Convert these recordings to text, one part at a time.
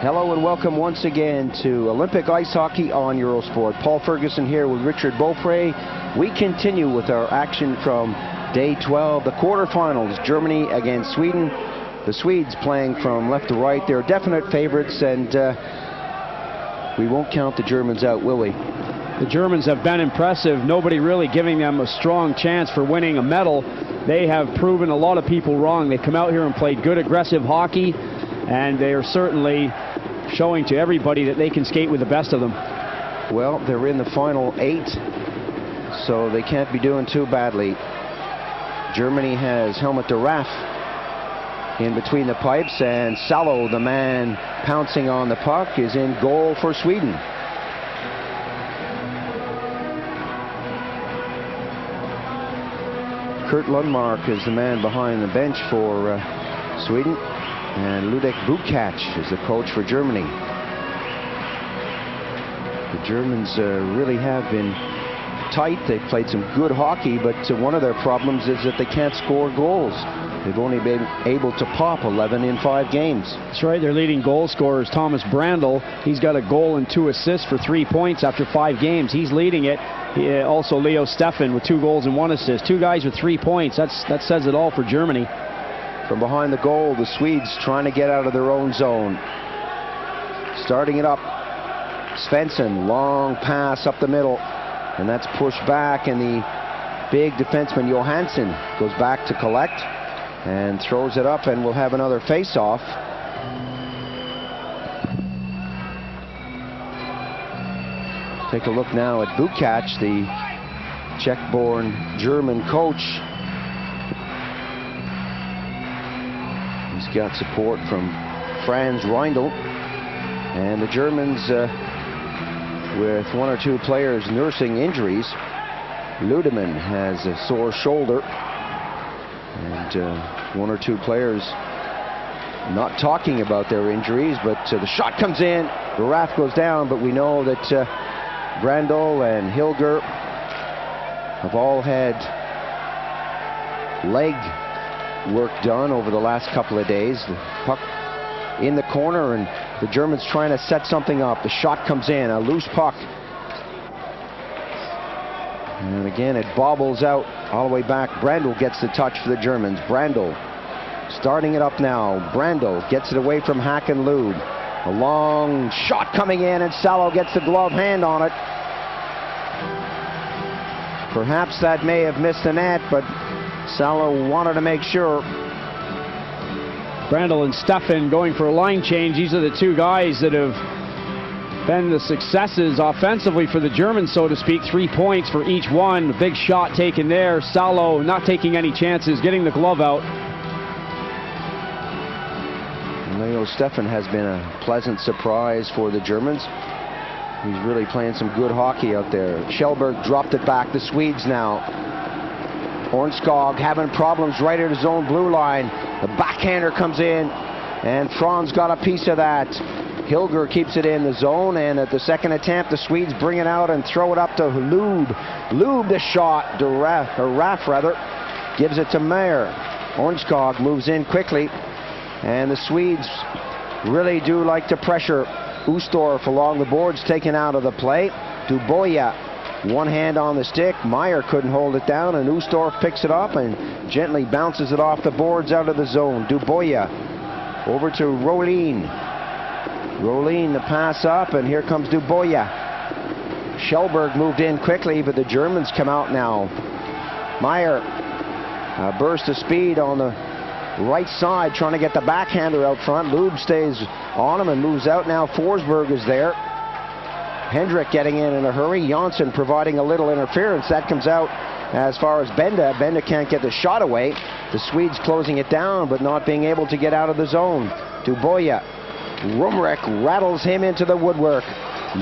Hello and welcome once again to Olympic Ice Hockey on Eurosport. Paul Ferguson here with Richard Beaupre. We continue with our action from day 12, the quarterfinals, Germany against Sweden. The Swedes playing from left to right. They're definite favorites, and we won't count the Germans out, will we? The Germans have been impressive. Nobody really giving them a strong chance for winning a medal. They have proven a lot of people wrong. They've come out here and played good, aggressive hockey, and they are certainly showing to everybody that they can skate with the best of them. Well, they're in the final 8, so they can't be doing too badly. Germany has Helmut de Raff in between the pipes, and Salo, the man pouncing on the puck, is in goal for Sweden. Kurt Lundmark is the man behind the bench for Sweden, and Ludek Bukac is the coach for Germany. The Germans really have been tight. They've played some good hockey, but one of their problems is that they can't score goals. They've only been able to pop 11 in 5 games. That's right. Their leading goal scorer is Thomas Brandl. He's got a goal and 2 assists for 3 points after 5 games. He's leading it. Also Leo Steffen with 2 goals and 1 assist. 2 guys with 3 points. That says it all for Germany. From behind the goal, the Swedes trying to get out of their own zone. Starting it up. Svensson, long pass up the middle, and that's pushed back, and the big defenseman Johansson goes back to collect and throws it up, and we'll have another face-off. Take a look now at Bukac, the Czech-born German coach. He's got support from Franz Reindl, and the Germans with 1 or 2 players nursing injuries. Ludeman has a sore shoulder, and 1 or 2 players not talking about their injuries, but the shot comes in, the Raff goes down, but we know that Brandl and Hilger have all had leg work done over the last couple of days. The puck in the corner, and the Germans trying to set something up. The shot comes in, a loose puck. And again, it bobbles out all the way back. Brandl gets the touch for the Germans. Brandl starting it up now. Brandl gets it away from Hakan-Lud. A long shot coming in, and Salo gets the glove hand on it. Perhaps that may have missed the net, but Salo wanted to make sure. Brandl and Steffen going for a line change. These are the 2 guys that have been the successes offensively for the Germans, so to speak. 3 points for each one. A big shot taken there. Salo not taking any chances, getting the glove out. Leo Steffen has been a pleasant surprise for the Germans. He's really playing some good hockey out there. Kjellberg dropped it back. The Swedes now. Ornskog having problems right at his own blue line. The backhander comes in, and Franz got a piece of that. Hilger keeps it in the zone, and at the second attempt, the Swedes bring it out and throw it up to Lube. Lube the shot, Raff rather, gives it to Meyer. Ornskog moves in quickly, and the Swedes really do like to pressure. Ustorf along the boards, taken out of the play. Duboya, one hand on the stick. Meyer couldn't hold it down, and Ustorf picks it up and gently bounces it off the boards out of the zone. Duboya over to Rolin. Rolin the pass up, and here comes Duboya. Kjellberg moved in quickly, but the Germans come out now. Meyer, a burst of speed on the right side, trying to get the backhander out front. Lube stays on him and moves out now. Forsberg is there. Hendrick getting in a hurry. Janssen providing a little interference. That comes out as far as Benda. Benda can't get the shot away. The Swedes closing it down, but not being able to get out of the zone. Duboya. Rumrek rattles him into the woodwork.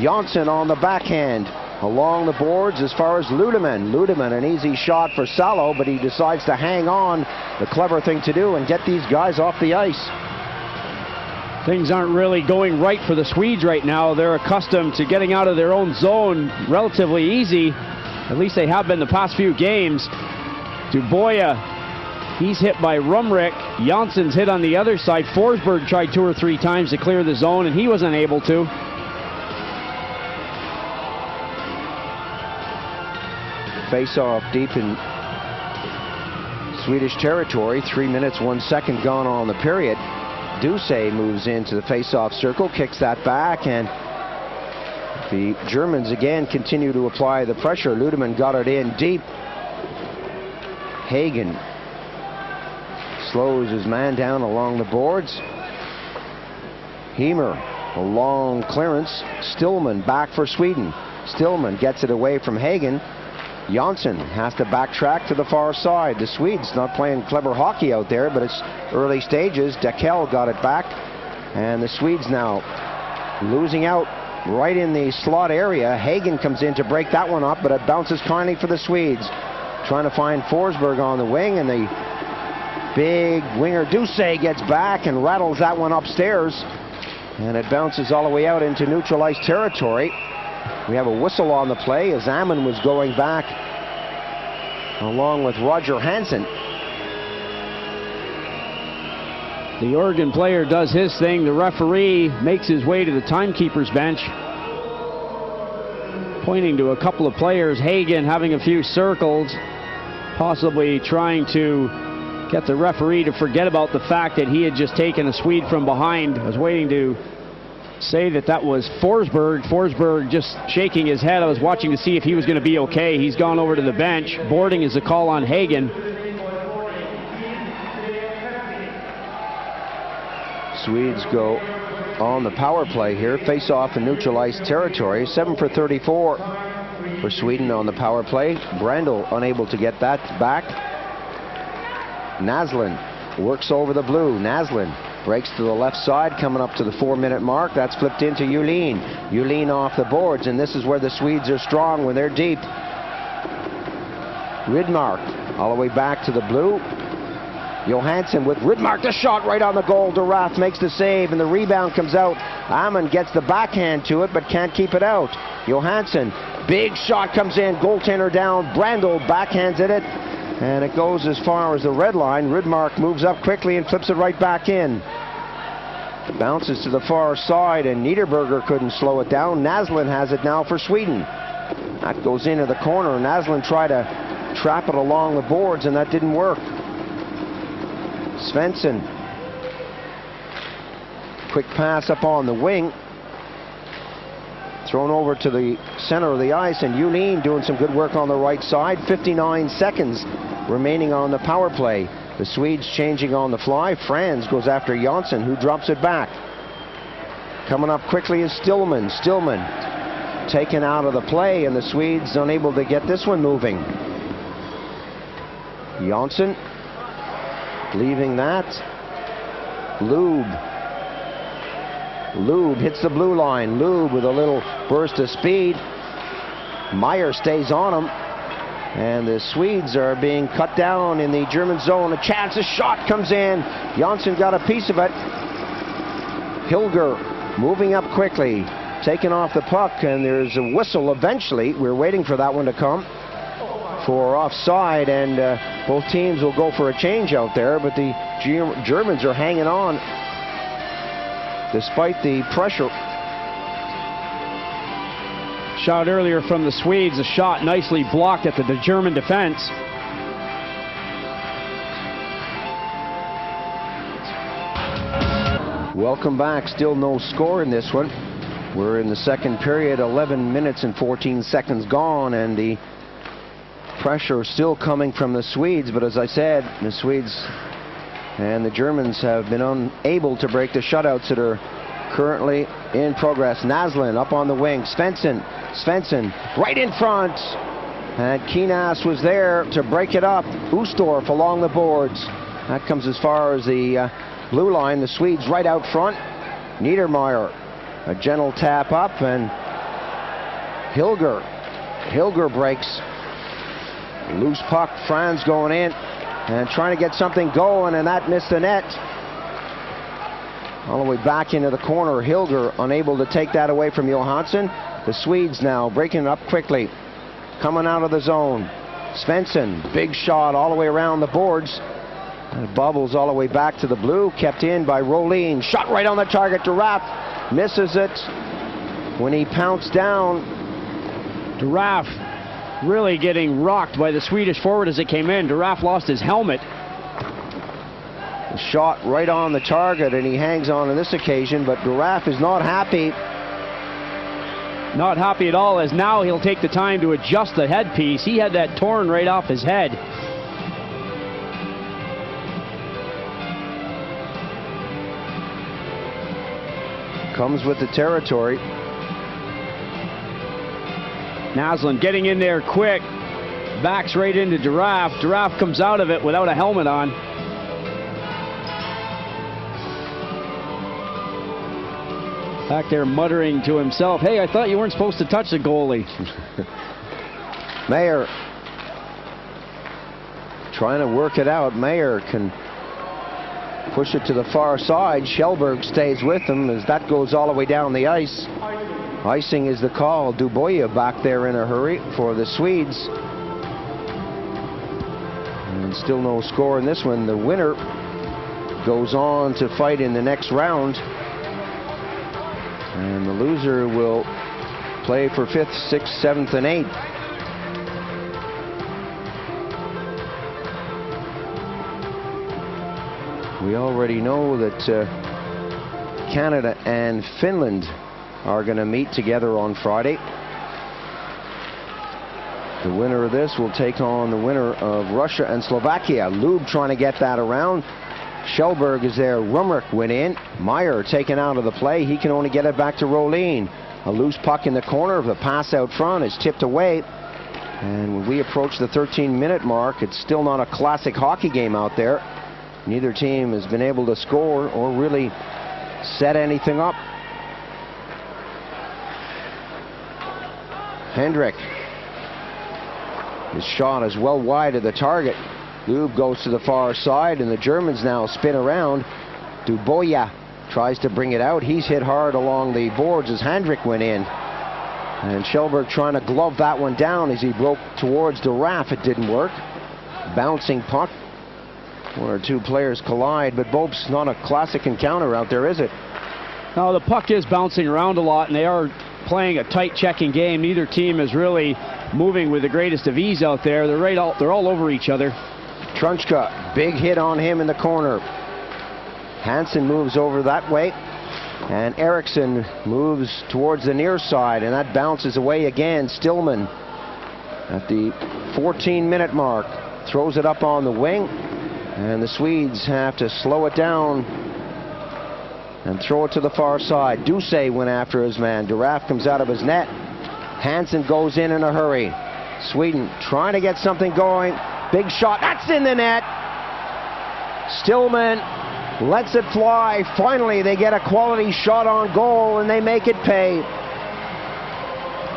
Janssen on the backhand. Along the boards as far as Ludeman. Ludeman, an easy shot for Salo, but he decides to hang on. The clever thing to do and get these guys off the ice. Things aren't really going right for the Swedes right now. They're accustomed to getting out of their own zone relatively easy. At least they have been the past few games. Duboya He's hit by Rumrick. Jansson's hit on the other side. Forsberg tried 2 or 3 times to clear the zone, and he was unable to. Face-off deep in Swedish territory. 3 minutes, 1 second gone on the period. Duse moves into the face-off circle, kicks that back, and the Germans again continue to apply the pressure. Ludeman got it in deep. Hagen slows his man down along the boards. Heimer, a long clearance. Stillman back for Sweden. Stillman gets it away from Hagen. Jansson has to backtrack to the far side. The Swedes not playing clever hockey out there, but it's early stages. Dekel got it back, and the Swedes now losing out right in the slot area. Hagen comes in to break that one up, but it bounces kindly for the Swedes. Trying to find Forsberg on the wing, and the big winger Duse gets back and rattles that one upstairs, and it bounces all the way out into neutral ice territory. We have a whistle on the play as Ammon was going back along with Roger Hansen. The Oregon player does his thing. The referee makes his way to the timekeeper's bench, pointing to a couple of players. Hagen having a few circles, possibly trying to get the referee to forget about the fact that he had just taken a Swede from behind. I was waiting to say that was Forsberg. Forsberg just shaking his head. I was watching to see if he was going to be okay. He's gone over to the bench. Boarding is a call on Hagen. Swedes go on the power play here. Face off in neutral ice territory. 7 for 34 for Sweden on the power play. Brandel unable to get that back. Naslund works over the blue. Naslund breaks to the left side, coming up to the 4-minute mark. That's flipped into Julin. Julin off the boards, and this is where the Swedes are strong when they're deep. Rydmark all the way back to the blue. Johansson with Rydmark, the shot right on the goal. Durath makes the save, and the rebound comes out. Ammon gets the backhand to it, but can't keep it out. Johansson, big shot comes in. Goaltender down. Brandel backhands it, and it goes as far as the red line. Rydmark moves up quickly and flips it right back in. Bounces to the far side, and Niederberger couldn't slow it down. Naslund has it now for Sweden. That goes into the corner. Naslund tried to trap it along the boards, and that didn't work. Svensson. Quick pass up on the wing. Thrown over to the center of the ice, and Julin doing some good work on the right side. 59 seconds remaining on the power play. The Swedes changing on the fly. Franz goes after Jansson, who drops it back. Coming up quickly is Stillman. Stillman taken out of the play, and the Swedes unable to get this one moving. Jansson leaving that. Lube hits the blue line. Lube with a little burst of speed. Meyer stays on him. And the Swedes are being cut down in the German zone. A chance, a shot comes in. Jansson got a piece of it. Hilger moving up quickly, taking off the puck, and there's a whistle eventually. We're waiting for that one to come for offside, and both teams will go for a change out there, but the Germans are hanging on despite the pressure. Shot earlier from the Swedes, a shot nicely blocked at the German defense. Welcome back. Still no score in this one. We're in the second period, 11 minutes and 14 seconds gone, and the pressure still coming from the Swedes, but as I said, the Swedes and the Germans have been unable to break the shutouts that are currently in progress. Naslund up on the wing. Svensson right in front, and Kinas was there to break it up. Ustorf along the boards. That comes as far as the blue line. The Swedes right out front. Niedermeyer, a gentle tap up, and Hilger breaks. Loose puck. Franz going in and trying to get something going, and that missed the net. All the way back into the corner. Hilger unable to take that away from Johansson. The Swedes now breaking it up quickly. Coming out of the zone. Svensson, big shot all the way around the boards. And it bobbles all the way back to the blue, kept in by Rolin. Shot right on the target. Duraff misses it when he pounced down. Duraff really getting rocked by the Swedish forward as it came in. Duraff lost his helmet. The shot right on the target, and he hangs on this occasion, but Duraff is not happy. Not happy at all, as now he'll take the time to adjust the headpiece. He had that torn right off his head. Comes with the territory. Naslund getting in there quick. Backs right into Duraff. Duraff comes out of it without a helmet on. Back there muttering to himself, hey, I thought you weren't supposed to touch the goalie. Mayer trying to work it out. Mayer can push it to the far side. Kjellberg stays with him as that goes all the way down the ice. Icing is the call. Duboya back there in a hurry for the Swedes. And still no score in this one. The winner goes on to fight in the next round. And the loser will play for 5th, 6th, 7th, and 8th. We already know that Canada and Finland are going to meet together on Friday. The winner of this will take on the winner of Russia and Slovakia. Lube trying to get that around. Kjellberg is there. Rumrick went in. Meyer taken out of the play. He can only get it back to Rolin. A loose puck in the corner. The pass out front is tipped away. And when we approach the 13-minute mark, it's still not a classic hockey game out there. Neither team has been able to score or really set anything up. Hendrick. His shot is well wide of the target. Lube goes to the far side, and the Germans now spin around. Duboya tries to bring it out. He's hit hard along the boards as Hendrick went in. And Kjellberg trying to glove that one down as he broke towards Duraff. It didn't work. Bouncing puck. One or two players collide, but Bopes, not a classic encounter out there, is it? No, the puck is bouncing around a lot, and they are playing a tight checking game. Neither team is really moving with the greatest of ease out there. They're all over each other. Trunchka, big hit on him in the corner. Hansen moves over that way, and Eriksson moves towards the near side, and that bounces away again. Stillman at the 14-minute mark throws it up on the wing, and the Swedes have to slow it down and throw it to the far side. Duse went after his man. Duraff comes out of his net. Hansen goes in a hurry. Sweden trying to get something going. Big shot. That's in the net. Stillman lets it fly. Finally, they get a quality shot on goal, and they make it pay.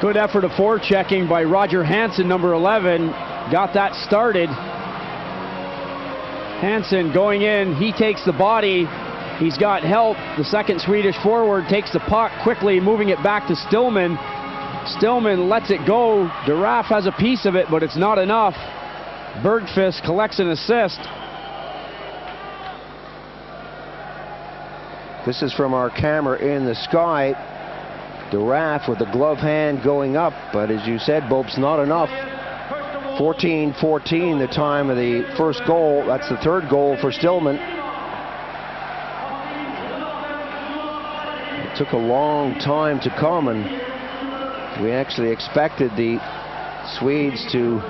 Good effort of forechecking by Roger Hansen, number 11. Got that started. Hansen going in. He takes the body. He's got help. The second Swedish forward takes the puck, quickly moving it back to Stillman. Stillman lets it go. Duraff has a piece of it, but it's not enough. Bergqvist collects an assist. This is from our camera in the sky. Duraff with the glove hand going up, but as you said, Bopes, not enough. 14-14 the time of the first goal. That's the third goal for Stillman. It took a long time to come, and we actually expected the Swedes to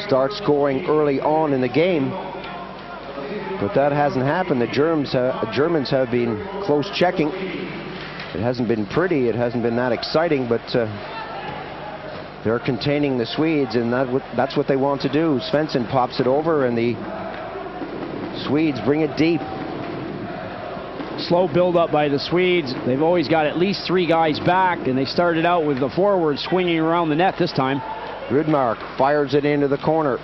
start scoring early on in the game, but that hasn't happened. The Germans have been close checking. It hasn't been pretty, it hasn't been that exciting, but they're containing the Swedes, and that's what they want to do. Svensson pops it over, and the Swedes bring it deep. Slow build-up by the Swedes. They've always got at least 3 guys back, and they started out with the forward swinging around the net this time. Rudmark fires it into the corner.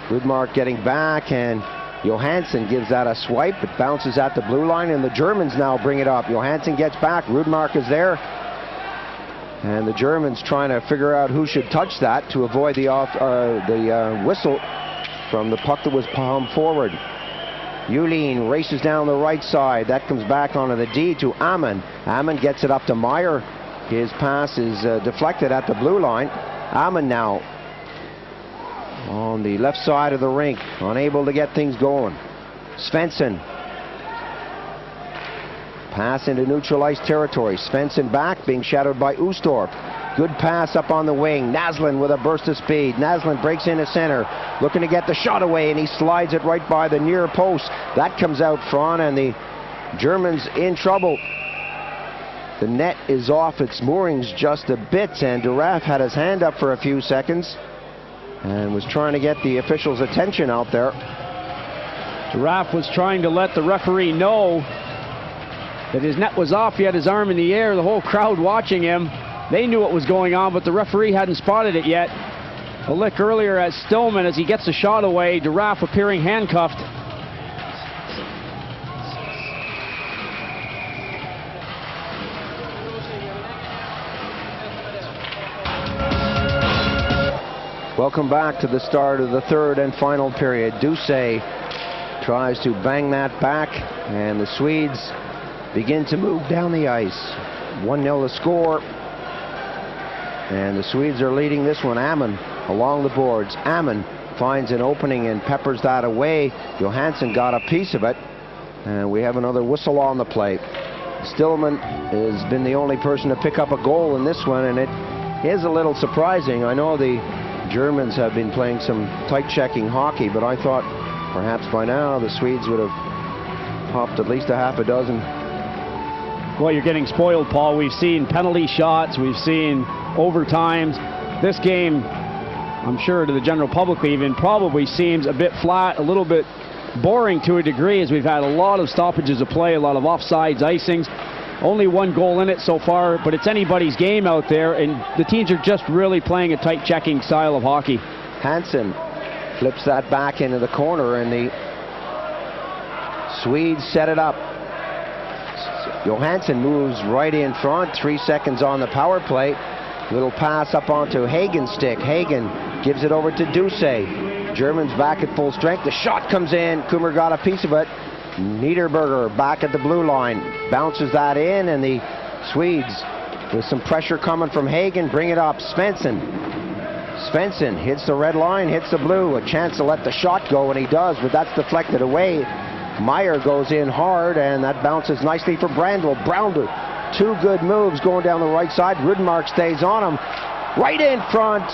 Rudmark getting back, and Johansson gives that a swipe. It bounces at the blue line, and the Germans now bring it up. Johansson gets back. Rudmark is there. And the Germans trying to figure out who should touch that to avoid the whistle from the puck that was palmed forward. Yulin races down the right side. That comes back onto the D to Ammon. Ammon gets it up to Meyer. His pass is deflected at the blue line. Ammon now on the left side of the rink, unable to get things going. Svensson. Pass into neutralized territory. Svensson back, being shadowed by Oostorp. Good pass up on the wing. Naslund with a burst of speed. Naslund breaks into center, looking to get the shot away, and he slides it right by the near post. That comes out front, and the Germans in trouble. The net is off its moorings just a bit, and Duraf had his hand up for a few seconds and was trying to get the officials' attention out there. Duraf was trying to let the referee know that his net was off. He had his arm in the air, the whole crowd watching him. They knew what was going on, but the referee hadn't spotted it yet. A lick earlier at Stillman as he gets the shot away. Duraf appearing handcuffed. Welcome back to the start of the third and final period. Ducey tries to bang that back, and the Swedes begin to move down the ice. 1-0 the score, and the Swedes are leading this one. Ammon along the boards. Ammon finds an opening and peppers that away. Johansson got a piece of it, and we have another whistle on the play. Stillman has been the only person to pick up a goal in this one, and it is a little surprising. I know the Germans have been playing some tight checking hockey, but I thought perhaps by now the Swedes would have popped at least a half a dozen. Well, you're getting spoiled, Paul. We've seen penalty shots, we've seen overtimes. This game, I'm sure to the general public even, probably seems a bit flat, a little bit boring to a degree, as we've had a lot of stoppages of play, a lot of offsides, icings. Only one goal in it so far, but it's anybody's game out there, and the teams are just really playing a tight checking style of hockey. Hansen flips that back into the corner, and the Swedes set it up. Johansson moves right in front, 3 seconds on the power play. Little pass up onto Hagen's stick. Hagen gives it over to Ducey. Germans back at full strength. The shot comes in. Kummer got a piece of it. Niederberger back at the blue line, bounces that in, and the Swedes, with some pressure coming from Hagen, bring it up. Svensson hits the red line, hits the blue. A chance to let the shot go, and he does, but that's deflected away. Meyer goes in hard, and that bounces nicely for Brandl. Brownder, 2 good moves going down the right side. Rudmark stays on him. Right in front,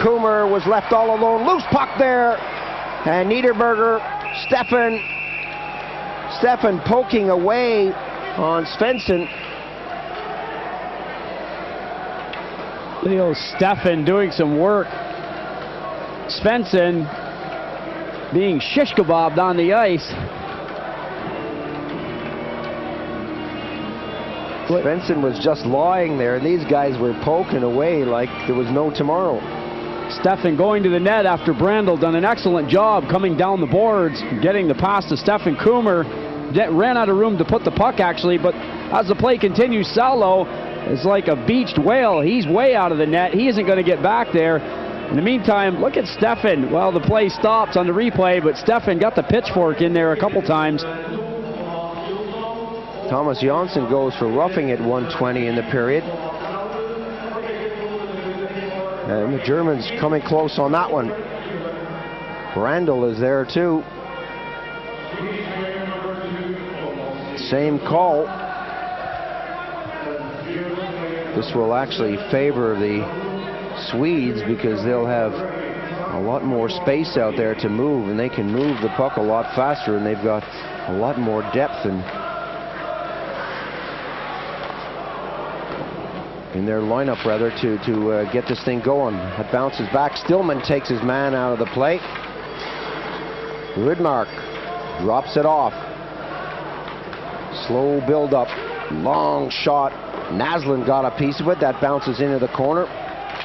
Kummer was left all alone. Loose puck there, and Niederberger, Stefan poking away on Svensson. Leo Stefan doing some work. Svensson being shish kebabbed on the ice. Svensson was just lying there, and these guys were poking away like there was no tomorrow. Stefan going to the net after Brandl done an excellent job coming down the boards, getting the pass to Stefan. Kummer ran out of room to put the puck, actually, but as the play continues, Salo is like a beached whale. He's way out of the net. He isn't going to get back there. In the meantime, look at Stefan. Well, the play stops on the replay, but Stefan got the pitchfork in there a couple times. Thomas Jonsson goes for roughing at 120 in the period. And the Germans coming close on that one. Brandl is there too. Same call. This will actually favor the Swedes because they'll have a lot more space out there to move, and they can move the puck a lot faster, and they've got a lot more depth in their lineup, rather, to get this thing going. It bounces back. Stillman takes his man out of the play. Rudmark drops it off. Slow build up, long shot. Naslund got a piece of it. That bounces into the corner.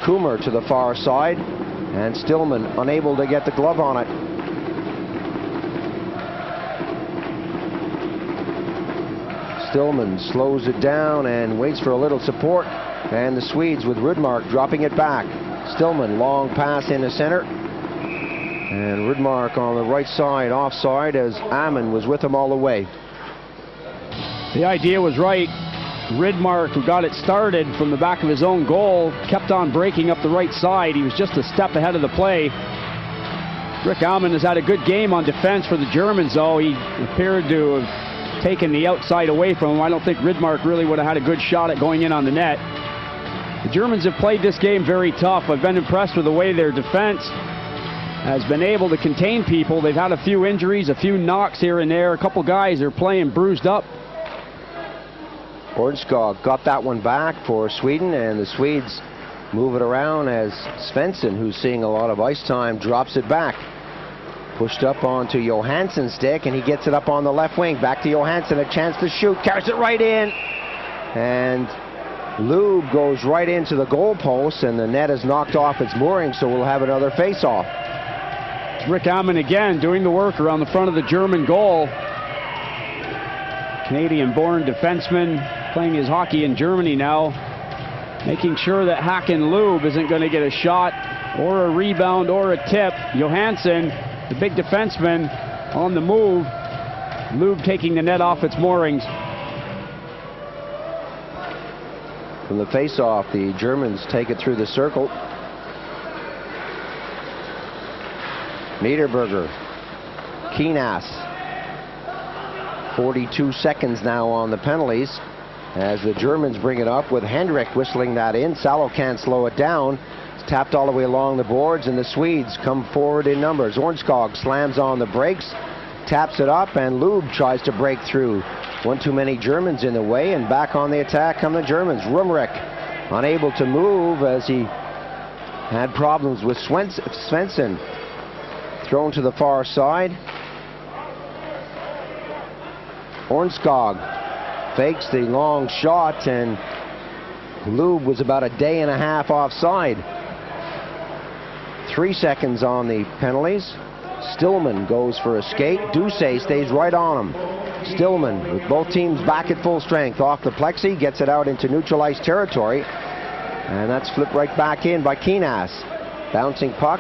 Kummer to the far side, and Stillman unable to get the glove on it. Stillman slows it down and waits for a little support, and the Swedes with Rudmark dropping it back. Stillman, long pass into center, And Rydmark on the right side, offside, as Ammon was with him all the way. The idea was right. Rydmark, who got it started from the back of his own goal, kept on breaking up the right side. He was just a step ahead of the play. Rick Ammon has had a good game on defense for the Germans, though. He appeared to have taken the outside away from him. I don't think Rydmark really would have had a good shot at going in on the net. The Germans have played this game very tough. I've been impressed with the way their defense has been able to contain people. They've had a few injuries, a few knocks here and there. A couple guys are playing bruised up. Ornskog got that one back for Sweden, and the Swedes move it around as Svensson, who's seeing a lot of ice time, drops it back. Pushed up onto Johansson's stick, and he gets it up on the left wing. Back to Johansson, a chance to shoot, carries it right in. And Lube goes right into the goalpost, and the net is knocked off its mooring, so we'll have another face-off. Rick Ammon again doing the work around the front of the German goal. Canadian-born defenseman playing his hockey in Germany now, making sure that Hakan Lube isn't going to get a shot or a rebound or a tip. Johansson, the big defenseman, on the move. Lube taking the net off its moorings. From the face-off, the Germans take it through the circle. Niederberger, Keenas. 42 seconds now on the penalties as the Germans bring it up with Hendrick whistling that in. Salo can't slow it down. It's tapped all the way along the boards, and the Swedes come forward in numbers. Ornskog slams on the brakes, taps it up, and Lube tries to break through. One too many Germans in the way, and back on the attack come the Germans. Rumrick unable to move as he had problems with Svensson. Thrown to the far side. Ornskog fakes the long shot, and Lube was about a day and a half offside. 3 seconds on the penalties. Stillman goes for a skate. Ducey stays right on him. Stillman, with both teams back at full strength, off the plexi, gets it out into neutral ice territory, and that's flipped right back in by Keenas. Bouncing puck.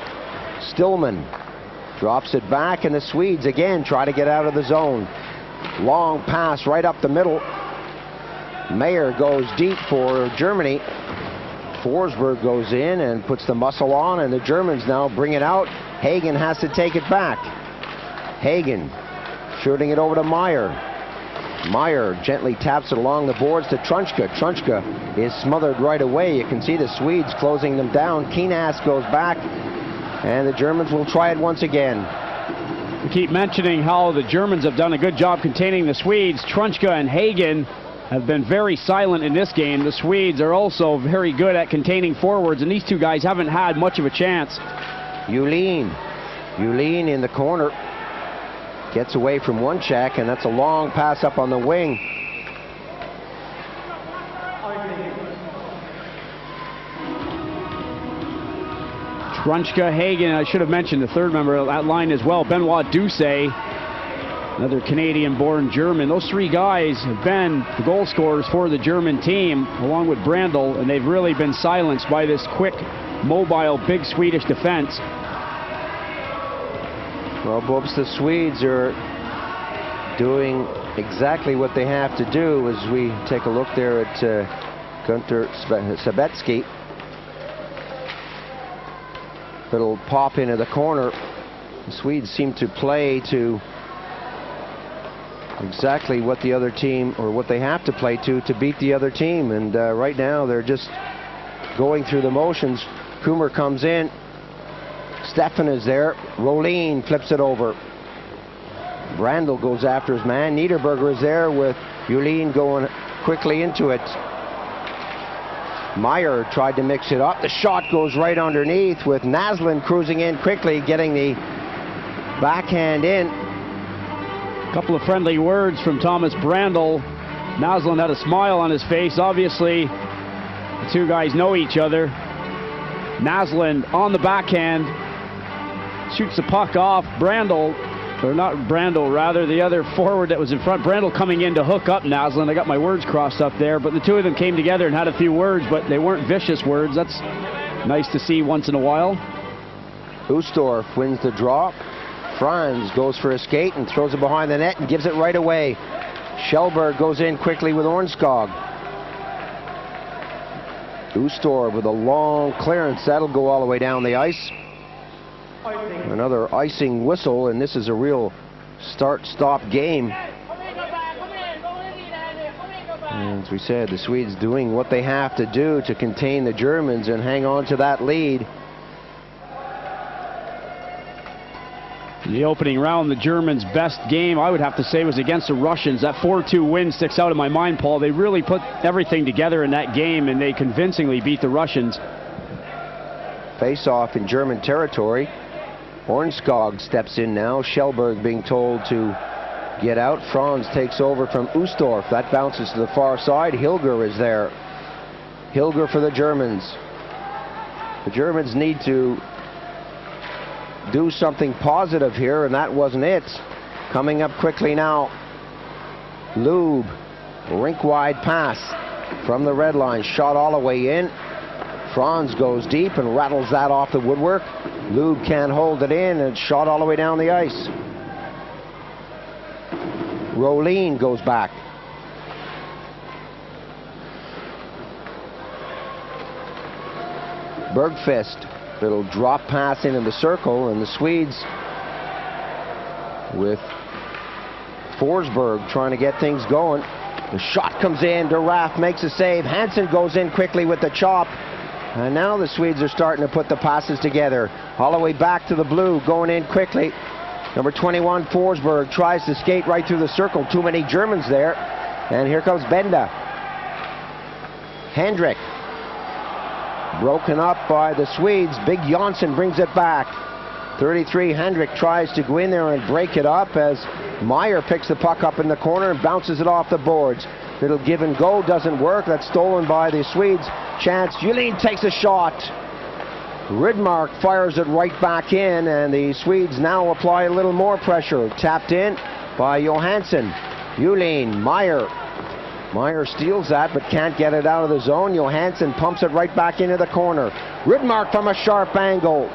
Stillman drops it back, and the Swedes again try to get out of the zone. Long pass right up the middle. Mayer goes deep for Germany. Forsberg goes in and puts the muscle on, and the Germans now bring it out. Hagen has to take it back. Hagen shooting it over to Meyer. Meyer gently taps it along the boards to Trunchka. Trunchka is smothered right away. You can see the Swedes closing them down. Keenas goes back, and the Germans will try it once again. We keep mentioning how the Germans have done a good job containing the Swedes. Trunchka and Hagen have been very silent in this game. The Swedes are also very good at containing forwards, and these two guys haven't had much of a chance. Julin in the corner. Gets away from one check, and that's a long pass up on the wing. Trunchka, Hagen, I should have mentioned the third member of that line as well, Benoit Ducey, another Canadian-born German. Those three guys have been the goal scorers for the German team, along with Brandl, and they've really been silenced by this quick, mobile, big Swedish defense. Well, Bobs, the Swedes are doing exactly what they have to do as we take a look there at Gunter Sabetsky. Little pop into the corner. The Swedes seem to play to exactly what the other team, or what they have to play to beat the other team. And right now they're just going through the motions. Kummer comes in. Stefan is there. Rolin flips it over. Brandl goes after his man. Niederberger is there with Julin going quickly into it. Meyer tried to mix it up. The shot goes right underneath with Naslund cruising in quickly, getting the backhand in. A couple of friendly words from Thomas Brandl. Naslund had a smile on his face. Obviously, the two guys know each other. Naslund on the backhand, shoots the puck off. The other forward that was in front. Brandl coming in to hook up Naslund. I got my words crossed up there, but the two of them came together and had a few words, but they weren't vicious words. That's nice to see once in a while. Ustorf wins the draw. Franz goes for a skate and throws it behind the net and gives it right away. Kjellberg goes in quickly with Ornskog. Ustorf with a long clearance. That'll go all the way down the ice. Another icing whistle, and this is a real start-stop game. And as we said, the Swedes doing what they have to do to contain the Germans and hang on to that lead. The opening round, the Germans' best game, I would have to say, was against the Russians. That 4-2 win sticks out in my mind, Paul. They really put everything together in that game, and they convincingly beat the Russians. Face-off in German territory. Ornskog steps in now. Kjellberg being told to get out. Franz takes over from Ustorf. That bounces to the far side. Hilger is there. Hilger for the Germans. The Germans need to do something positive here, and that wasn't it. Coming up quickly now. Lube, rink-wide pass from the red line. Shot all the way in. Franz goes deep and rattles that off the woodwork. Lube can't hold it in, and shot all the way down the ice. Rolin goes back. Bergqvist. Little drop pass into the circle, and the Swedes with Forsberg trying to get things going. The shot comes in. De Raaf makes a save. Hansen goes in quickly with the chop. And now the Swedes are starting to put the passes together. All the way back to the blue, going in quickly. Number 21, Forsberg, tries to skate right through the circle. Too many Germans there. And here comes Benda. Hendrick. Broken up by the Swedes. Big Jonsson brings it back. 33, Hendrick tries to go in there and break it up as Meyer picks the puck up in the corner and bounces it off the boards. Little give and go, doesn't work. That's stolen by the Swedes. Chance, Julin takes a shot. Rydmark fires it right back in, and the Swedes now apply a little more pressure. Tapped in by Johansson. Julin, Meyer. Meyer steals that but can't get it out of the zone. Johansson pumps it right back into the corner. Rydmark from a sharp angle.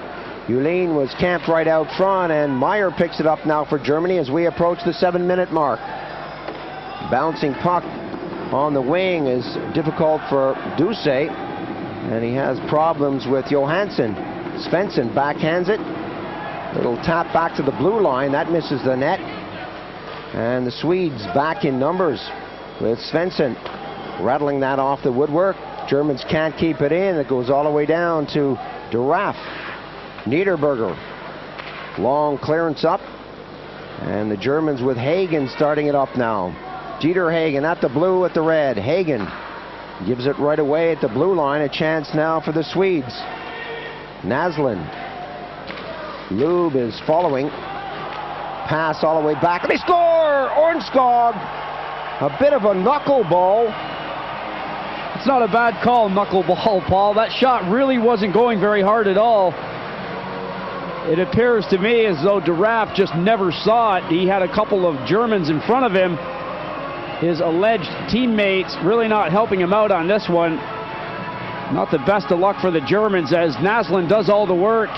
Julin was camped right out front, and Meyer picks it up now for Germany as we approach the 7-minute mark. Bouncing puck on the wing is difficult for Dusay, and he has problems with Johansson. Svensson backhands it. Little tap back to the blue line. That misses the net. And the Swedes back in numbers with Svensson rattling that off the woodwork. Germans can't keep it in. It goes all the way down to De Raaf. Niederberger. Long clearance up. And the Germans with Hagen starting it up now. Dieter Hagen at the blue with the red. Hagen gives it right away at the blue line. A chance now for the Swedes. Naslund. Lube is following. Pass all the way back. And they score! Ornskog. A bit of a knuckleball. It's not a bad call, knuckleball, Paul. That shot really wasn't going very hard at all. It appears to me as though De Raaf just never saw it. He had a couple of Germans in front of him. His alleged teammates really not helping him out on this one. Not the best of luck for the Germans as Naslund does all the work.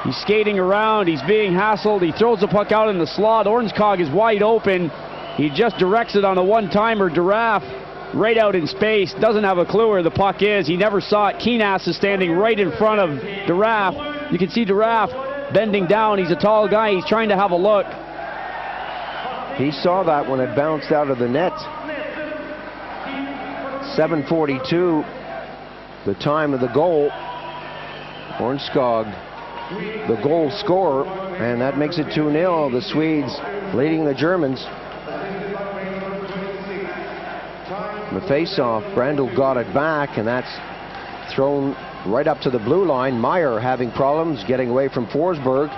He's skating around. He's being hassled. He throws the puck out in the slot. Ornskog is wide open. He just directs it on a one-timer. De Raaf right out in space. Doesn't have a clue where the puck is. He never saw it. Keenas is standing right in front of De Raaf. You can see De Raaf bending down. He's a tall guy. He's trying to have a look. He saw that when it bounced out of the net. 7:42, the time of the goal. Ornskog, the goal scorer, and that makes it 2-0. The Swedes leading the Germans. The face-off, Brandl got it back, and that's thrown right up to the blue line. Meyer having problems getting away from Forsberg.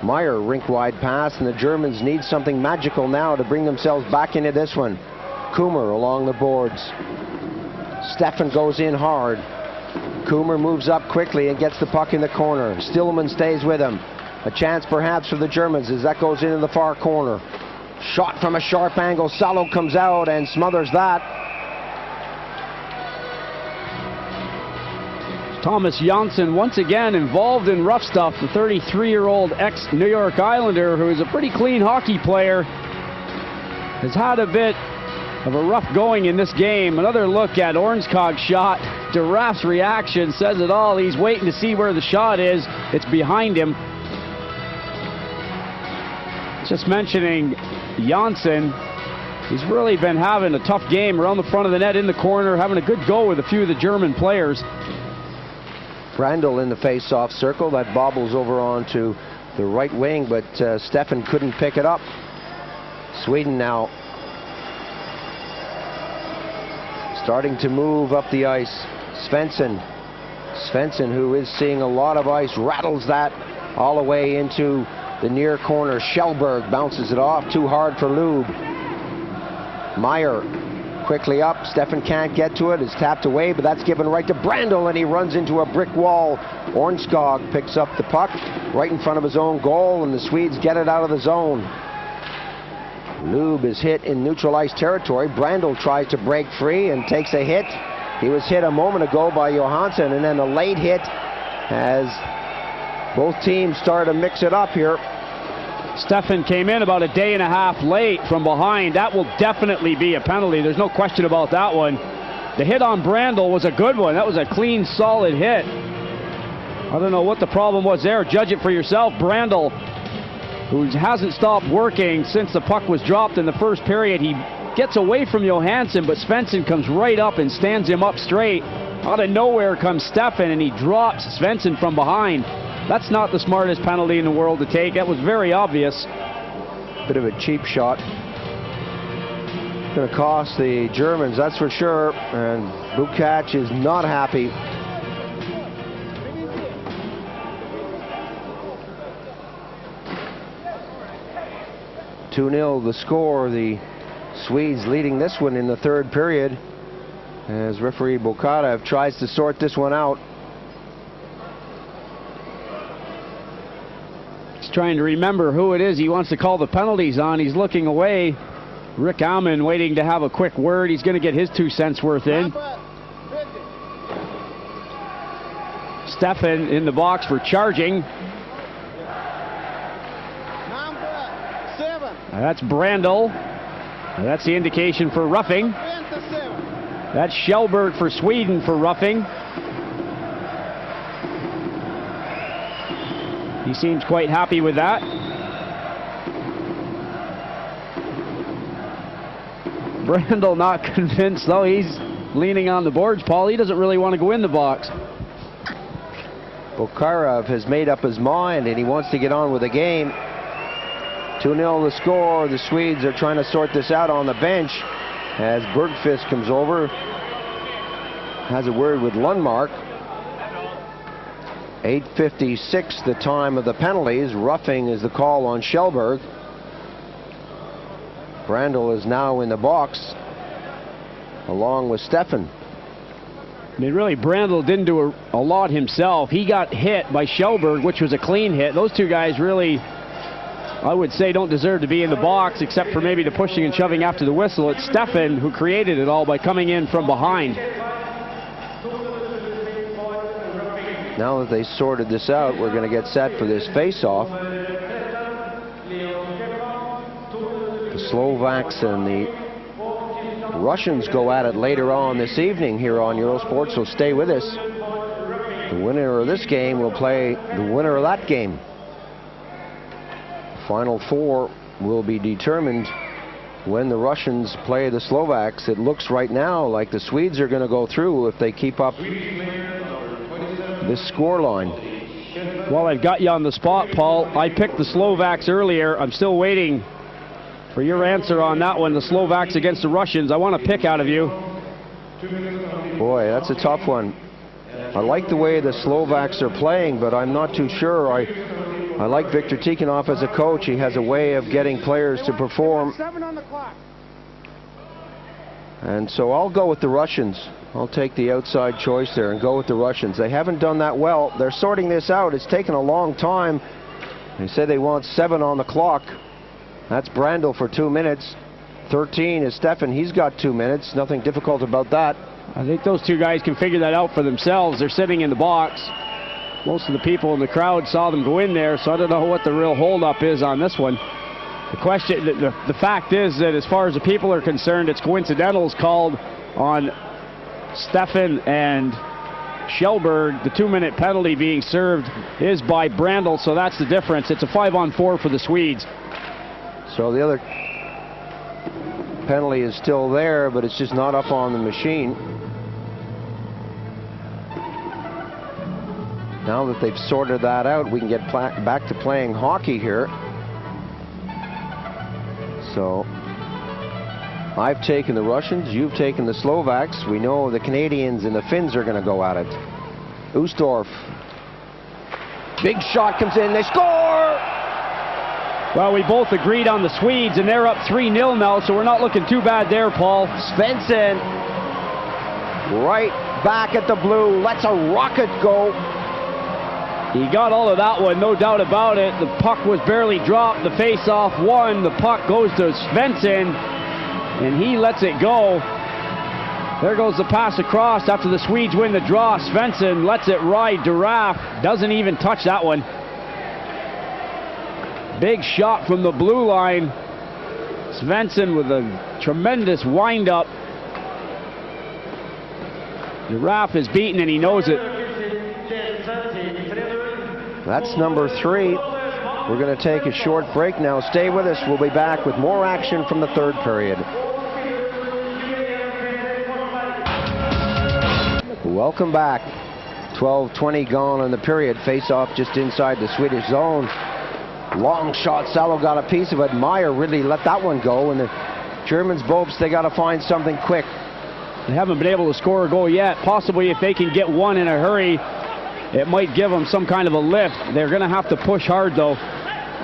Meyer, rink-wide pass, and the Germans need something magical now to bring themselves back into this one. Kummer along the boards. Steffen goes in hard. Kummer moves up quickly and gets the puck in the corner. Stillman stays with him. A chance perhaps for the Germans as that goes into the far corner. Shot from a sharp angle. Salo comes out and smothers that. Thomas Janssen once again involved in rough stuff. The 33-year-old ex-New York Islander, who is a pretty clean hockey player, has had a bit of a rough going in this game. Another look at Ornskog's shot. Giraffe's reaction says it all. He's waiting to see where the shot is. It's behind him. Just mentioning Janssen, he's really been having a tough game around the front of the net, in the corner, having a good go with a few of the German players. Brandl in the face-off circle. That bobbles over onto the right wing, but Steffen couldn't pick it up. Sweden now starting to move up the ice. Svensson, who is seeing a lot of ice, rattles that all the way into the near corner. Kjellberg bounces it off. Too hard for Lube. Meyer quickly up. Steffen can't get to it. It's tapped away, but that's given right to Brandl, and he runs into a brick wall. Ornskog picks up the puck right in front of his own goal, and the Swedes get it out of the zone. Lube is hit in neutral ice territory. Brandl tries to break free and takes a hit. He was hit a moment ago by Johansson, and then a late hit as both teams started to mix it up here. Steffen came in about a day and a half late from behind. That will definitely be a penalty. There's no question about that one. The hit on Brandl was a good one. That was a clean, solid hit. I don't know what the problem was there. Judge it for yourself. Brandl, who hasn't stopped working since the puck was dropped in the first period. He gets away from Johansson, but Svensson comes right up and stands him up straight. Out of nowhere comes Steffen, and he drops Svensson from behind. That's not the smartest penalty in the world to take. That was very obvious. Bit of a cheap shot. Going to cost the Germans, that's for sure. And Bukac is not happy. (2-0) the score. The Swedes leading this one in the third period as referee Bokarev tries to sort this one out. He's trying to remember who it is he wants to call the penalties on. He's looking away. Rick Alman waiting to have a quick word. He's going to get his 2 cents worth in. Steffen in the box for charging. That's Brandl. That's the indication for roughing. That's Kjellberg for Sweden for roughing. He seems quite happy with that. Brandl not convinced, though. He's leaning on the boards, Paul. He doesn't really want to go in the box. Bokarev has made up his mind, and he wants to get on with the game. 2-0 the score. The Swedes are trying to sort this out on the bench as Bergqvist comes over, has a word with Lundmark. 8:56 the time of the penalties. Roughing is the call on Kjellberg. Brandl is now in the box along with Steffen. I mean, really, Brandl didn't do a lot himself. He got hit by Kjellberg, which was a clean hit. Those two guys really, I would say, don't deserve to be in the box, except for maybe the pushing and shoving after the whistle. It's Steffen who created it all by coming in from behind. Now that they sorted this out, we're going to get set for this face-off. The Slovaks and the Russians go at it later on this evening here on Eurosport, so stay with us. The winner of this game will play the winner of that game. Final four will be determined when the Russians play the Slovaks. It looks right now like the Swedes are going to go through if they keep up this scoreline. Well, I've got you on the spot, Paul. I picked the Slovaks earlier. I'm still waiting for your answer on that one. The Slovaks against the Russians. I want to pick out of you. Boy, that's a tough one. I like the way the Slovaks are playing, but I'm not too sure. I like Viktor Tikhonov as a coach. He has a way of getting players to perform. 7 on the clock. And so I'll go with the Russians. I'll take the outside choice there and go with the Russians. They haven't done that well. They're sorting this out. It's taken a long time. They said they want 7 on the clock. That's Brandl for 2 minutes. 13 is Steffen. He's got 2 minutes. Nothing difficult about that. I think those two guys can figure that out for themselves. They're sitting in the box. Most of the people in the crowd saw them go in there, so I don't know what the real holdup is on this one. The fact is that as far as the people are concerned, it's coincidentals called on Steffen and Kjellberg. The 2-minute penalty being served is by Brandl, so that's the difference. It's a 5-on-4 for the Swedes. So the other penalty is still there, but it's just not up on the machine. Now that they've sorted that out, we can get back to playing hockey here. So I've taken the Russians, you've taken the Slovaks. We know the Canadians and the Finns are going to go at it. Ustorf. Big shot comes in, they score! Well, we both agreed on the Swedes, and they're up 3-0 now, so we're not looking too bad there, Paul. Svensson, right back at the blue, lets a rocket go. He got all of that one, no doubt about it. The puck was barely dropped, the face-off won, the puck goes to Svensson, and he lets it go. There goes the pass across after the Swedes win the draw. Svensson lets it ride. Duraff doesn't even touch that one. Big shot from the blue line. Svensson with a tremendous wind-up. Duraff is beaten and he knows it. That's number 3. We're going to take a short break now. Stay with us. We'll be back with more action from the third period. Welcome back. 12:20 gone in the period. Face-off just inside the Swedish zone. Long shot. Salo got a piece of it. Meyer really let that one go. And the Germans, Bobes, they got to find something quick. They haven't been able to score a goal yet. Possibly if they can get one in a hurry, it might give them some kind of a lift. They're going to have to push hard, though.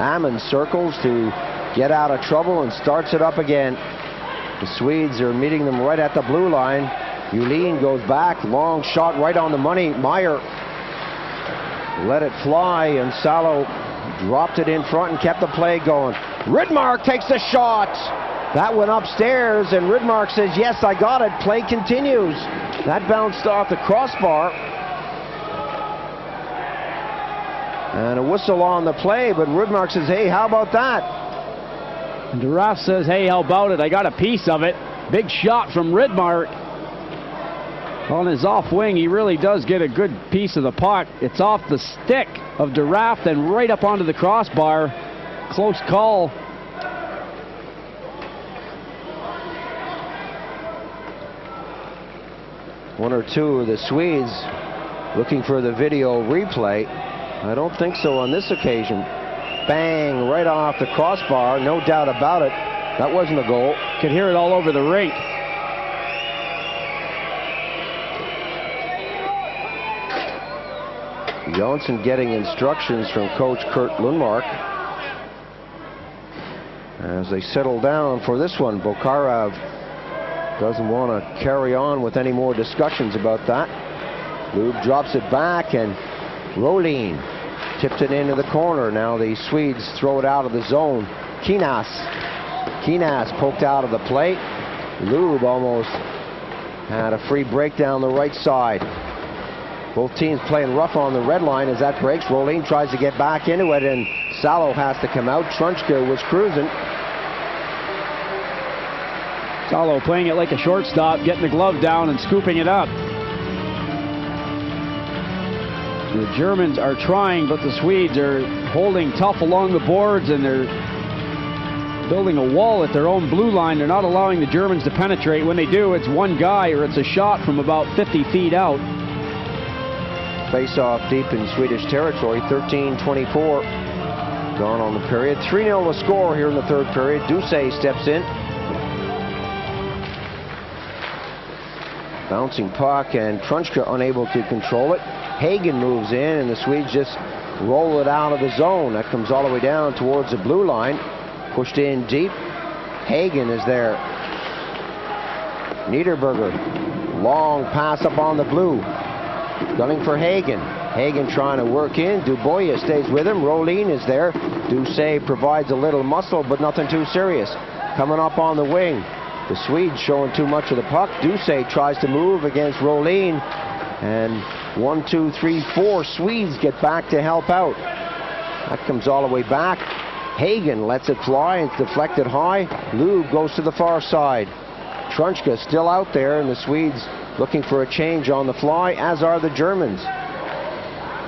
Ammon circles to get out of trouble and starts it up again. The Swedes are meeting them right at the blue line. Julin goes back. Long shot right on the money. Meyer let it fly, and Salo dropped it in front and kept the play going. Rydmark takes the shot. That went upstairs, and Rydmark says, yes, I got it. Play continues. That bounced off the crossbar. And a whistle on the play, but Rydmark says, hey, how about that? And Duraff says, hey, how about it? I got a piece of it. Big shot from Rydmark. On his off wing, he really does get a good piece of the puck. It's off the stick of Duraff and right up onto the crossbar. Close call. One or two of the Swedes looking for the video replay. I don't think so on this occasion. Bang, right off the crossbar, no doubt about it. That wasn't a goal. Could hear it all over the rink. Johnson getting instructions from coach Kurt Lundmark as they settle down for this one. Bokharov doesn't want to carry on with any more discussions about that. Lube drops it back, and Rolin tipped it into the corner. Now the Swedes throw it out of the zone. Kinas poked out of the plate. Lube almost had a free break down the right side. Both teams playing rough on the red line as that breaks. Rolin tries to get back into it, and Salo has to come out. Trunchka was cruising. Salo playing it like a shortstop, getting the glove down and scooping it up. The Germans are trying, but the Swedes are holding tough along the boards, and they're building a wall at their own blue line. They're not allowing the Germans to penetrate. When they do, it's one guy or it's a shot from about 50 feet out. Face-off deep in Swedish territory. 13:24 gone on the period. 3-0 to score here in the third period. Dusay steps in. Bouncing puck, and Trunchka unable to control it. Hagen moves in, and the Swedes just roll it out of the zone. That comes all the way down towards the blue line. Pushed in deep. Hagen is there. Niederberger. Long pass up on the blue. Gunning for Hagen. Hagen trying to work in. Dubois stays with him. Rolin is there. Dusay provides a little muscle, but nothing too serious. Coming up on the wing. The Swedes showing too much of the puck. Dusay tries to move against Rolin. And 1, 2, 3, 4 Swedes get back to help out. That comes all the way back. Hagen lets it fly. It's deflected high. Lube goes to the far side. Trunchka still out there, and the Swedes looking for a change on the fly, as are the Germans.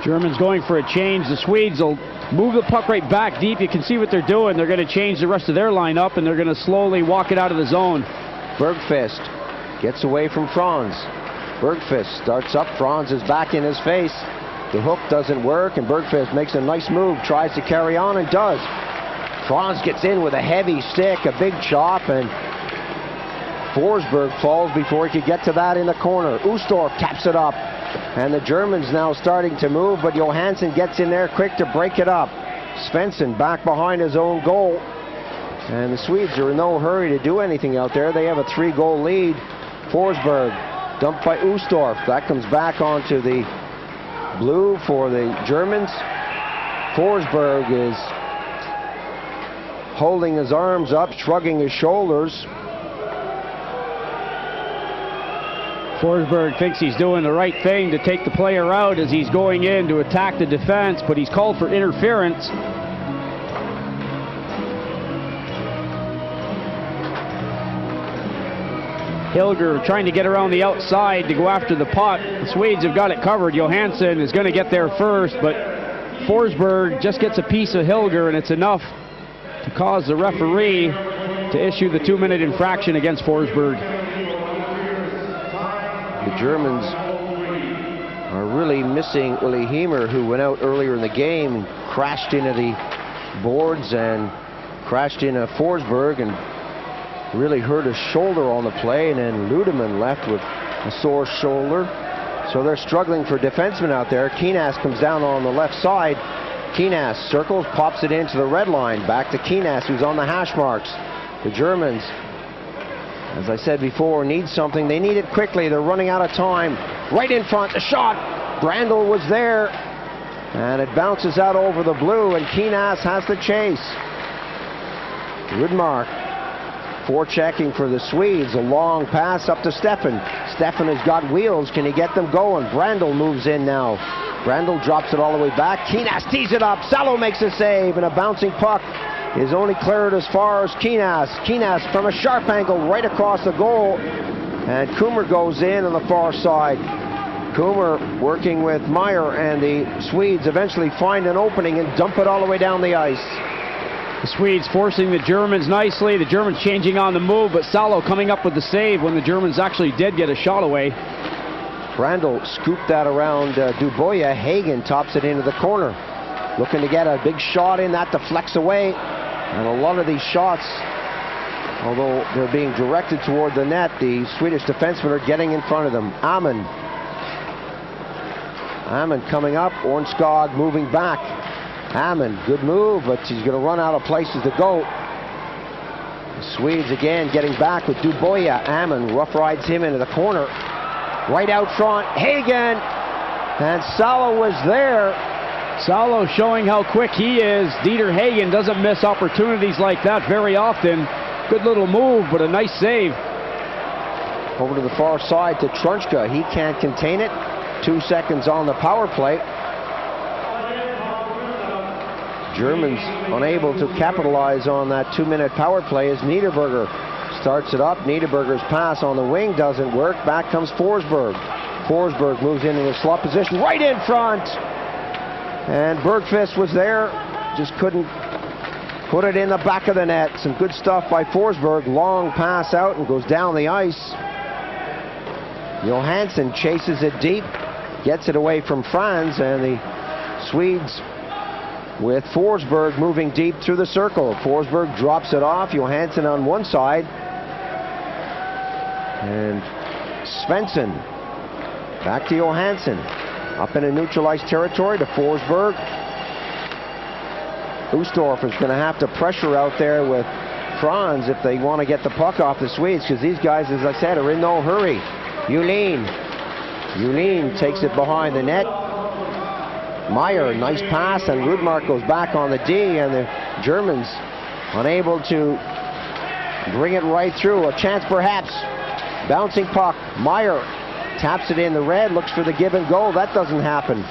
Germans going for a change. The Swedes will move the puck right back deep. You can see what they're doing. They're going to change the rest of their lineup, and they're going to slowly walk it out of the zone. Bergqvist gets away from Franz. Bergqvist starts up. Franz is back in his face. The hook doesn't work, and Bergqvist makes a nice move, tries to carry on, and does. Franz gets in with a heavy stick, a big chop, and Forsberg falls before he could get to that in the corner. Ustorf taps it up, and the Germans now starting to move, but Johansson gets in there quick to break it up. Svensson back behind his own goal, and the Swedes are in no hurry to do anything out there. They have a 3-goal lead. Forsberg dumped by Ustorf. That comes back onto the blue for the Germans. Forsberg is holding his arms up, shrugging his shoulders. Forsberg thinks he's doing the right thing to take the player out as he's going in to attack the defense, but he's called for interference. Hilger trying to get around the outside to go after the puck. The Swedes have got it covered. Johansson is going to get there first, but Forsberg just gets a piece of Hilger, and it's enough to cause the referee to issue the 2-minute infraction against Forsberg. The Germans are really missing Uli Heimer, who went out earlier in the game and crashed into the boards and crashed into Forsberg and really hurt his shoulder on the play, and then Ludeman left with a sore shoulder. So they're struggling for defensemen out there. Keenas comes down on the left side. Keenas circles, pops it into the red line. Back to Keenas, who's on the hash marks. The Germans, as I said before, need something. They need it quickly. They're running out of time. Right in front, the shot. Brandel was there, and it bounces out over the blue, and Keenas has the chase. Rudmark forechecking for the Swedes. A long pass up to Stefan. Stefan has got wheels. Can he get them going? Brandel moves in now. Brandel drops it all the way back. Keenas tees it up. Salo makes a save, and a bouncing puck is only cleared as far as Keenas. Keenas from a sharp angle right across the goal, and Kummer goes in on the far side. Kummer working with Meyer, and the Swedes eventually find an opening and dump it all the way down the ice. The Swedes forcing the Germans nicely. The Germans changing on the move, but Salo coming up with the save when the Germans actually did get a shot away. Brandel scooped that around Dubois. Hagen tops it into the corner. Looking to get a big shot in. That deflects away. And a lot of these shots, although they're being directed toward the net, the Swedish defensemen are getting in front of them. Aman coming up. Ornskog moving back. Aman, good move, but he's going to run out of places to go. The Swedes again getting back with Dubois. Aman rough rides him into the corner. Right out front, Hagen, and Salo was there. Salo showing how quick he is. Dieter Hagen doesn't miss opportunities like that very often. Good little move, but a nice save. Over to the far side to Trunchka. He can't contain it. 2 seconds on the power play. Germans unable to capitalize on that 2-minute power play as Niederberger starts it up. Niederberger's pass on the wing doesn't work. Back comes Forsberg. Forsberg moves into a slot position right in front. And Bergqvist was there, just couldn't put it in the back of the net. Some good stuff by Forsberg. Long pass out and goes down the ice. Johansson chases it deep, gets it away from Franz, and the Swedes with Forsberg moving deep through the circle. Forsberg drops it off. Johansson on one side. And Svensson back to Johansson. Up in a neutralized territory to Forsberg. Ustorf is going to have to pressure out there with Franz if they want to get the puck off the Swedes, because these guys, as I said, are in no hurry. Julin takes it behind the net. Meyer, nice pass, and Rudmark goes back on the D, and the Germans unable to bring it right through. A chance perhaps. Bouncing puck. Meyer taps it in the red, looks for the give and go. That doesn't happen.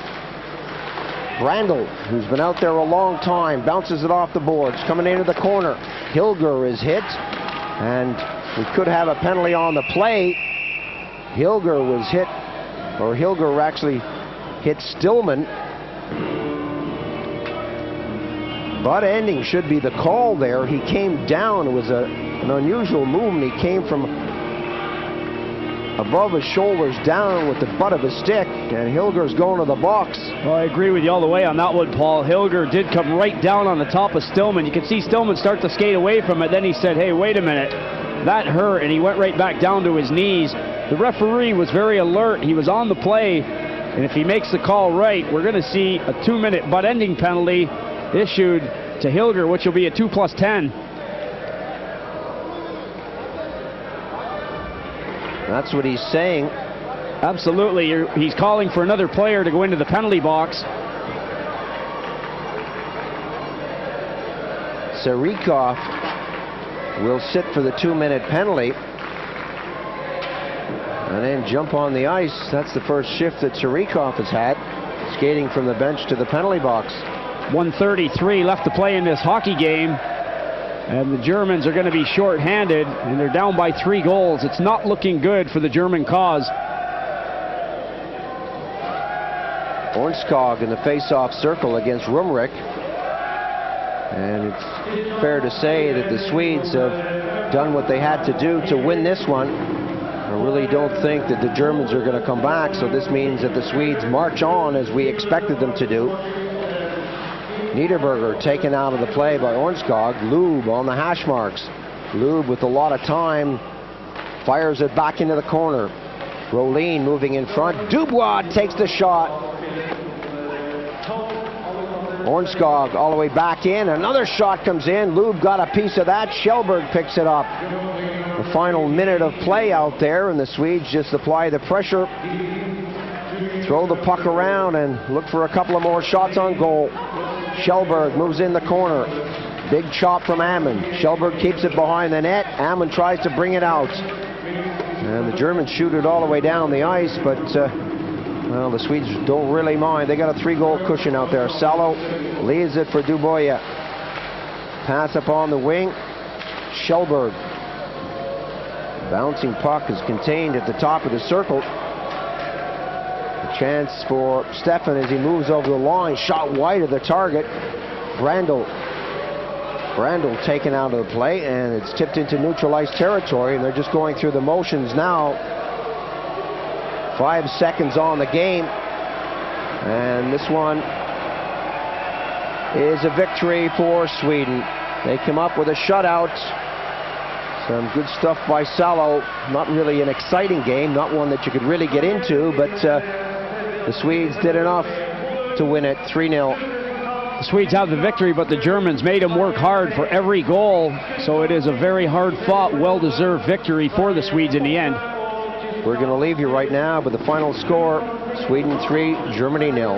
Brandel, who's been out there a long time, bounces it off the boards, coming into the corner. Hilger is hit, and we could have a penalty on the play. Hilger was hit, or Hilger actually hit Stillman. Butt ending should be the call there. He came down. It was an unusual movement. He came from above his shoulders down with the butt of his stick, and Hilger's going to the box. Well, I agree with you all the way on that one, Paul. Hilger did come right down on the top of Stillman. You could see Stillman start to skate away from it. Then he said, hey, wait a minute. That hurt, and he went right back down to his knees. The referee was very alert. He was on the play, and if he makes the call right, we're going to see a 2-minute butt-ending penalty issued to Hilger, which will be a 2+10. That's what he's saying. Absolutely. He's calling for another player to go into the penalty box. Sarikov will sit for the 2-minute penalty and then jump on the ice. That's the first shift that Sarikov has had, skating from the bench to the penalty box. 1:33 left to play in this hockey game, and the Germans are going to be short-handed, and they're down by 3 goals. It's not looking good for the German cause. Ornskog in the face-off circle against Rumrick. And it's fair to say that the Swedes have done what they had to do to win this one. I really don't think that the Germans are going to come back, so this means that the Swedes march on as we expected them to do. Niederberger taken out of the play by Ornskog. Lube on the hash marks. Lube with a lot of time fires it back into the corner. Rolin moving in front. Dubois takes the shot. Ornskog all the way back in. Another shot comes in. Lube got a piece of that. Kjellberg picks it up. The final minute of play out there, and the Swedes just apply the pressure, throw the puck around, and look for a couple of more shots on goal. Kjellberg moves in the corner. Big chop from Ammon. Kjellberg keeps it behind the net. Ammon tries to bring it out. And the Germans shoot it all the way down the ice, but well, the Swedes don't really mind. They got a 3-goal cushion out there. Salo leaves it for Dubois. Pass up on the wing. Kjellberg. Bouncing puck is contained at the top of the circle. A chance for Stefan as he moves over the line. Shot wide of the target. Brandel taken out of the play, and it's tipped into neutralized territory, and they're just going through the motions now. 5 seconds on the game, and this one is a victory for Sweden. They come up with a shutout. Some good stuff by Salo. Not really an exciting game, not one that you could really get into, but the Swedes did enough to win it 3-0. The Swedes have the victory, but the Germans made them work hard for every goal, so it is a very hard-fought, well-deserved victory for the Swedes in the end. We're going to leave you right now with the final score: Sweden 3, Germany 0.